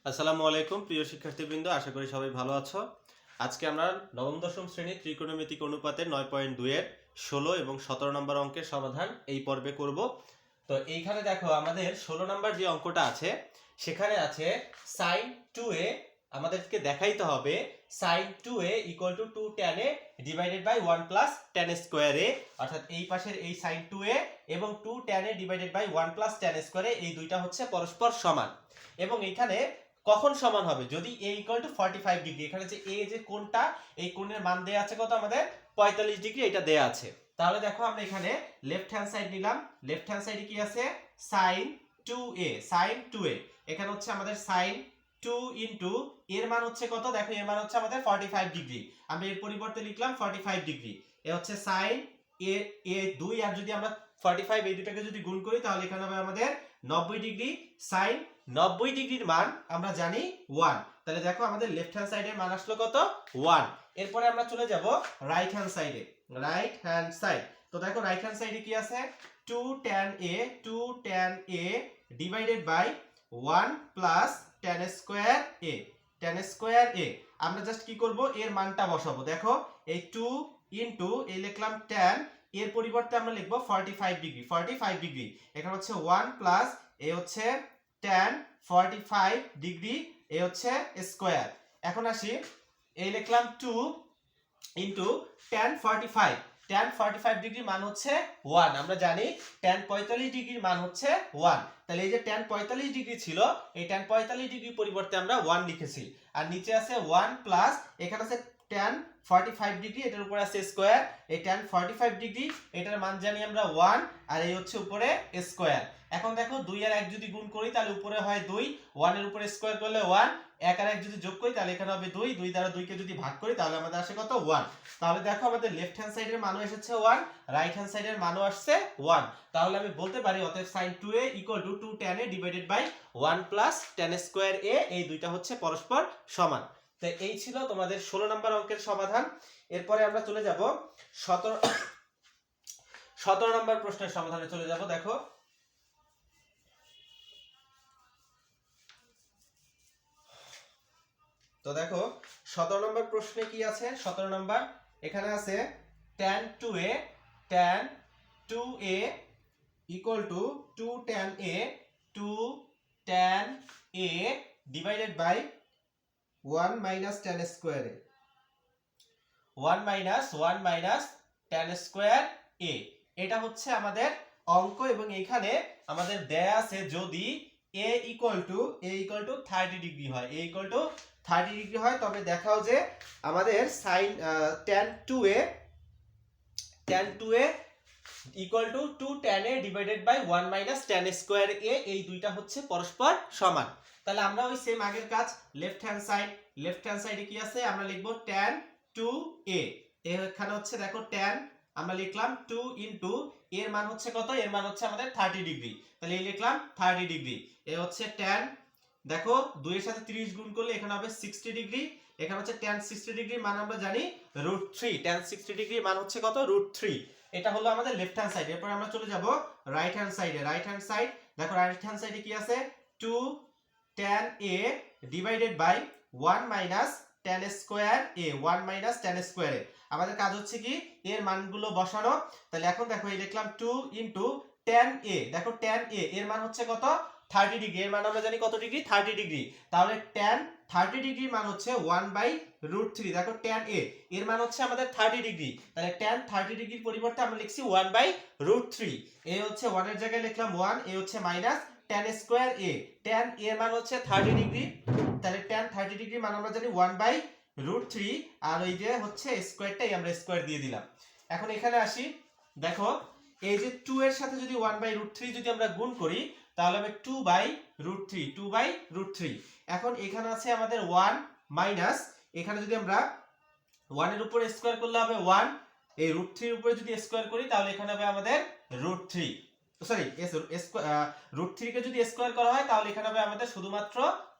আসসালামু আলাইকুম প্রিয় শিক্ষার্থীবৃন্দ, আশা করি সবাই ভালো আছো। আজকে আমরা নবম দশম শ্রেণীর ত্রিকোণমিতিক অনুপাতের 9.2 এর 16 এবং 17 নম্বর অঙ্কের সমাধান এই পর্বে করব। তো এইখানে দেখো আমাদের 16 নম্বর যে অঙ্কটা আছে সেখানে আছে sin 2a, আমাদেরকে দেখাইতে হবে sin 2a = 2 tan a divided by 1 plus tan square a, অর্থাৎ এই পাশের এই sin 2a এবং 2 tan a divided by 1 plus tan square a এই দুইটা হচ্ছে পরস্পর সমান। এবং এখানে কখন সমান হবে? যদি a = 45 ডিগ্রি, এখানে যে a যে কোণটা, এই কোণের মান দেয়া আছে কত আমাদের 45 ডিগ্রি, এটা দেয়া আছে। তাহলে দেখো আমরা এখানে লেফট হ্যান্ড সাইড নিলাম। লেফট হ্যান্ড সাইডে কি আছে? sin 2a, sin 2a এখানে হচ্ছে আমাদের sin 2 ইনটু এর মান হচ্ছে কত? দেখো এর মান হচ্ছে আমাদের 45 ডিগ্রি, আমরা এর পরিবর্তে লিখলাম 45 ডিগ্রি। এ হচ্ছে sin a 2, আর যদি আমরা 45 এই দুটাকে যদি গুণ করি তাহলে এখানে হবে আমাদের 90 ডিগ্রি। sin 90 ডিগ্রির মান আমরা জানি 1। তাহলে দেখো আমাদের লেফট হ্যান্ড সাইডের মান আসলো কত? 1। এরপরে আমরা চলে যাব রাইট হ্যান্ড সাইডে। রাইট হ্যান্ড সাইড, তো দেখো রাইট হ্যান্ড সাইডে কি আছে? 2 tan a divided by 1 plus tan square a, tan square a। আমরা জাস্ট কি করব, এর মানটা বসাবো। দেখো এই 2 ইনটু এই লিখলাম tan, এর পরিবর্তে আমরা লিখব 45 ডিগ্রি, 45 ডিগ্রি। এখানে হচ্ছে 1 প্লাস এ হচ্ছে tan 45 ডিগ্রি, এ হচ্ছে স্কয়ার। এখন আসি, এই লিখলাম 2 ইনটু tan 45, tan 45 ডিগ্রি মান হচ্ছে 1। আমরা জানি tan 45 ডিগ্রির মান হচ্ছে 1। তাহলে এই যে tan 45 ডিগ্রি ছিল, এই tan 45 ডিগ্রির পরিবর্তে আমরা 1 লিখেছি। আর নিচে আছে 1 প্লাস এখানে আছে tan 45 ডিগ্রি, এটার উপরে আছে স্কয়ার। এই tan 45 ডিগ্রি এটার মান জানি আমরা 1, আর এই হচ্ছে উপরে স্কয়ার। এখন দেখো 2 আর 1 যদি গুণ করি তাহলে উপরে হয় 2, 1 এর উপরে স্কয়ার করলে 1, 1 আর 1 যদি যোগ করি তাহলে এখানে হবে 2, 2 দ্বারা 2 কে যদি ভাগ করি তাহলে আমাদের আসে কত? 1। তাহলে দেখো আমাদের লেফট হ্যান্ড সাইডের মানও এসেছে 1, রাইট হ্যান্ড সাইডের মানও আসছে 1। তাহলে আমি বলতে পারি অতএব sin 2a = 2 tan a divided by 1 plus tan square a, এই দুইটা হচ্ছে পরস্পর সমান। তো এই ছিল তোমাদের 16 নম্বর অঙ্কের সমাধান। এরপরে আমরা চলে যাব 17 নম্বর প্রশ্নের সমাধানে চলে যাব। দেখো তো দেখো 17 নম্বর প্রশ্নে কি আছে? 17 নম্বর এখানে আছে tan 2a = 2 tan a divided by 1 minus tan square a, 1 minus tan square a। এটা হচ্ছে আমাদের অঙ্ক, এবং এখানে আমাদের দেয়া আছে যদি a = 30 ডিগ্রি হয়, a = 30 ডিগ্রি হয়, তবে দেখাও যে আমাদের sin tan 2a = 2 tan a divided by 1 minus tan square a, এই দুইটা হচ্ছে পরস্পর সমান। তাহলে আমরা ওই সেম আগের কাজ, লেফট হ্যান্ড সাইডে কি আছে? আমরা লিখব tan 2a, এখানে হচ্ছে দেখো tan, আমরা লিখলাম 2 ইনটু এর মান হচ্ছে কত? এর মান হচ্ছে আমাদের 30 ডিগ্রি, তাহলে এই লিখলাম 30 ডিগ্রি। এ হচ্ছে tan, দেখো 2 এর সাথে 30 গুণ করলে এখানে হবে 60 ডিগ্রি। এখানে হচ্ছে tan 60 ডিগ্রির মান আমরা জানি √3, tan 60 ডিগ্রির মান হচ্ছে কত? √3। এটা হলো আমাদের লেফট হ্যান্ড সাইড। এরপর আমরা চলে যাব রাইট হ্যান্ড সাইডে। রাইট হ্যান্ড সাইড, দেখো রাইট হ্যান্ড সাইডে কি আছে? 2 tan a divided by 1 minus tan square a, 1 minus tan square a। আমাদের কাজ হচ্ছে কি এর মানগুলো বসানো। তাহলে এখন দেখো এই লিখলাম 2 ইনটু tan a, দেখো tan a এর মান হচ্ছে কত? 30 ডিগ্রি। এর মান আমরা জানি কত ডিগ্রি? 30 ডিগ্রি। তাহলে tan 30 ডিগ্রির মান হচ্ছে 1/√3। দেখো tan a এর মান হচ্ছে আমাদের 30 ডিগ্রি, তাহলে tan 30 ডিগ্রির পরিবর্তে আমরা লিখছি 1/√3। এ হচ্ছে 1 এর জায়গায় লিখলাম 1, এ হচ্ছে minus tan square a, tan a এর মান হচ্ছে 30 ডিগ্রি, তাহলে tan 30 ডিগ্রির মান আমরা জানি 1/√3, আর ওই যে হচ্ছে স্কয়ারটাই আমরা স্কয়ার দিয়ে দিলাম। এখন এখানে আসি, দেখো এই যে 2 এর সাথে যদি 1/√3 যদি আমরা গুণ করি তাহলে হবে 2/√3। এখন এখানে আছে আমাদের 1 মাইনাস, এখানে যদি আমরা 1 এর উপরে স্কয়ার করলে হবে 1, এই √3 এর উপরে যদি স্কয়ার করি তাহলে এখানে হবে আমাদের √3, সরি √3 কে যদি স্কয়ার করা হয় তাহলে এখানে হবে আমাদের শুধুমাত্র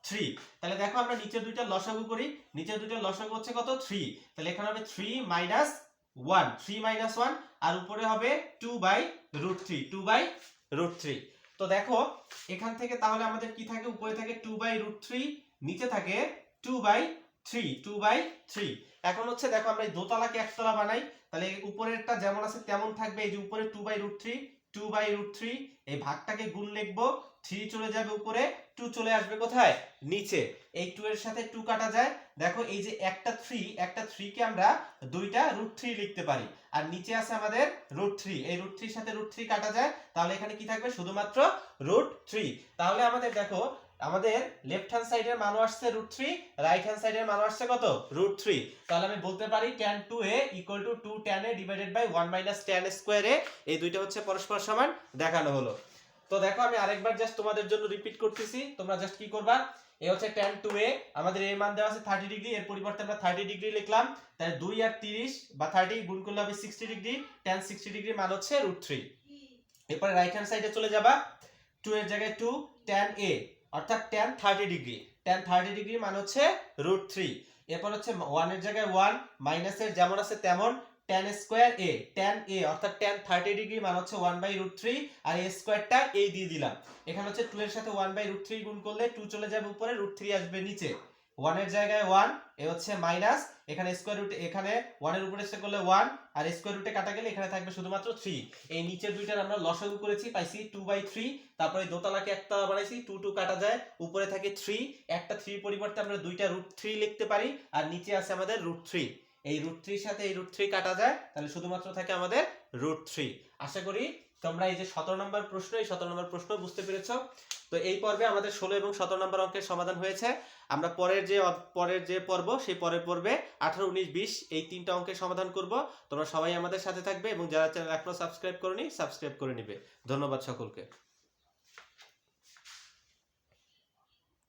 3। তাহলে দেখো আমরা নিচের দুইটা লসাগু করি, নিচের দুইটা লসাগু হচ্ছে কত? 3। তাহলে এখানে হবে 3 মাইনাস 1, আর উপরে হবে 2/√3। তো দেখো এখান থেকে তাহলে আমাদের কি থাকে? উপরে থাকে 2/√3, নিচে থাকে 2/3 এখন হচ্ছে দেখো আমরা এই দোতলাকে একতলা বানাই, তাহলে উপরেরটা যেমন আছে তেমন থাকবে, এই যে উপরে 2/√3 এই ভাগটাকে গুণ লিখবো, 3 চলে যাবে উপরে, 2 চলে আসবে কোথায় নিচে, এই 2 এর সাথে 2 কাটা যায়, দেখো এই যে একটা 3 কে আমরা দুইটা √3 লিখতে পারি, আর নিচে আছে আমাদের √3, এই √3 সাথে √3 কাটা যায়, তাহলে এখানে কি থাকবে শুধুমাত্র √3। তাহলে আমাদের দেখো আমাদের লেফট হ্যান্ড সাইডের মানও আসছে √3, রাইট হ্যান্ড সাইডের মানও আসছে কত √3। তাহলে আমি বলতে পারি tan 2a = 2 tan a / 1 - tan square a, এই দুইটা হচ্ছে পরস্পর সমান দেখানো হলো। তো দেখো আমি আরেকবার জাস্ট তোমাদের জন্য রিপিট করতেছি, তোমরা জাস্ট কি করবা, এই হচ্ছে tan 2a, আমাদের এর মান দেওয়া আছে 30 ডিগ্রি, এর পরিবর্তে আমরা 30 ডিগ্রি লিখলাম, তাহলে 2 আর 30 বা 30 গুণ করলে হবে 60 ডিগ্রি, tan 60 ডিগ্রি মান হচ্ছে √3। এরপর রাইট হ্যান্ড সাইডে চলে যাবা, 2 এর জায়গায় 2 tan a অর্থাৎ tan 30 ডিগ্রি, tan 30 ডিগ্রি মান হচ্ছে √3। এরপর হচ্ছে 1 এর জায়গায় 1, মাইনাসের যেমন আছে তেমন tan square a, tan a অর্থাৎ tan 30 ডিগ্রি মান হচ্ছে 1/√3, আর a স্কয়ারটা এই দিয়ে দিলাম, এখানে হচ্ছে 2 এর সাথে 1/√3 গুণ করলে 2 চলে যাবে উপরে, √3 আসবে নিচে, 1 এর জায়গায় 1, এ হচ্ছে মাইনাস, এখানে স্কয়ার রুট, এখানে 1 এর উপরে এসে করলে 1, আর স্কয়ার রুটে কাটা গেলে এখানে থাকবে শুধুমাত্র 3। এই নিচের দুইটার আমরা লসাগু করেছি, পাইছি 2/3, তারপরে দোতলাকে একতলা বানাইছি, 2 কাটা যায়, উপরে থাকে 3, একটা 3 পরিবর্তে আমরা দুইটা √3 লিখতে পারি, আর নিচে আছে আমাদের √3, এই √3 সাথে এই √3 কাটা যায়, তাহলে শুধুমাত্র থাকে আমাদের √3। আশা করি তোমরা এই যে 17 নম্বর প্রশ্ন, এই 17 নম্বর প্রশ্ন বুঝতে পেরেছো। তো এই পর্বে আমাদের 16 এবং 17 নম্বর অঙ্কের সমাধান হয়েছে। আমরা পরের যে পর্ব, সেই পরের পর্বে 18, 19, 20 এই তিনটা অঙ্কের সমাধান করব। তোমরা সবাই আমাদের সাথে থাকবে এবং যারা চ্যানেল এখনো সাবস্ক্রাইব করোনি সাবস্ক্রাইব করে নিবে। ধন্যবাদ সকলকে।